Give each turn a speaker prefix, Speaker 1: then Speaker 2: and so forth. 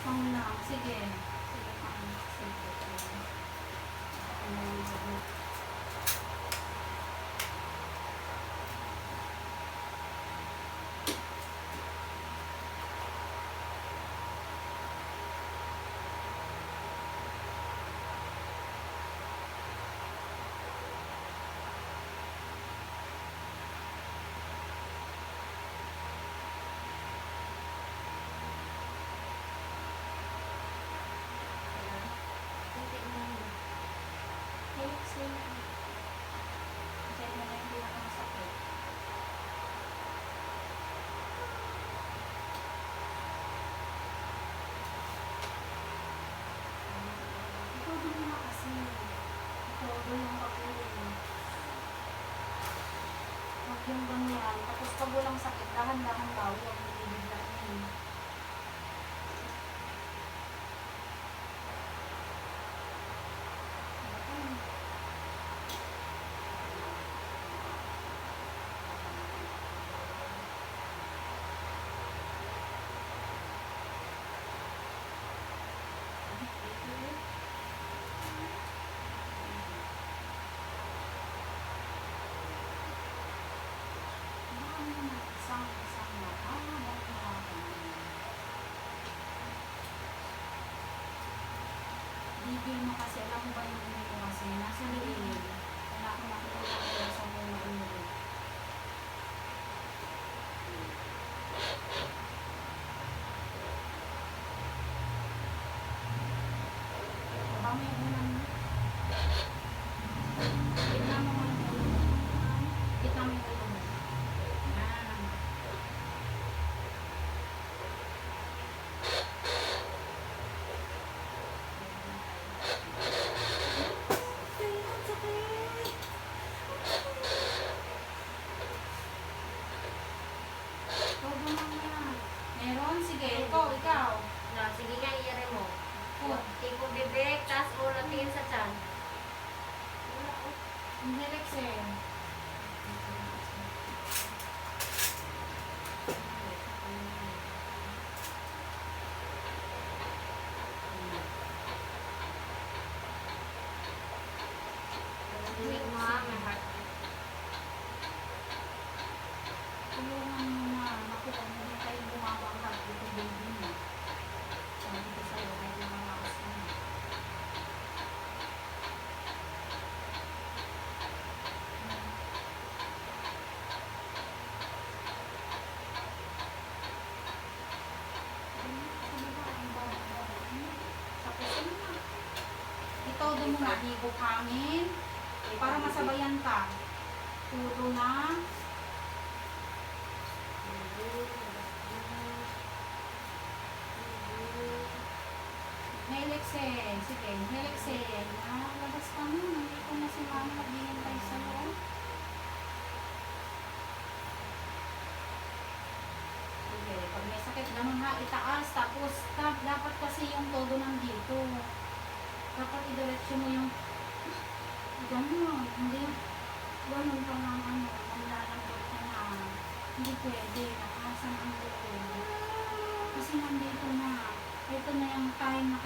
Speaker 1: pang lang. Sige. Sige pang. Sige. Check mo na yung pinakamasakit. Ikaw din mo kasi. Ikaw din yung pag-uling. Huwag yung ganyan. Tapos pag walang sakit, dahan-dahan daw. Huwag mo bibiglain. Isang na. Bigil mo kasi. Alam mo ba yung ulo mo kasi? Nasa liig. Wala akong nakikita sa mga ulo. Diba may ulan mo? Kita mo yung ulo mo. Kita mo yung ulo mo. Yan. Meron? Sige, ikaw.
Speaker 2: Na, sige nga, i-re mo.
Speaker 1: Put.
Speaker 2: Tipo bibig, tas ulo tingin sa tiyan.
Speaker 1: Hindi, Lexen.
Speaker 2: Bibig mo ha, may heart.
Speaker 1: Tulungan mo na. Naku, kung hindi kayo bumabangkag dito, baby mo. Sabi ko sa'yo, kahit lumalakas ka na. Tapos yun na. Itodo mo na, higop hangin. Para masabayan ka. Tudo na. Helixen. Sige, Helixen. Labas ka mo. Nandito na si mama. Naghihintay sa'yo. Sige, pag may sakit, ganun ha, itaas. Tapos, dapat kasi yung todo nandito. Dapat idiretso mo yung ganun. Hindi, ganun pa lang maglalambot ka na. Hindi pwede. Nakaasan ang loob. Kasi nandito na. Ito na yung time na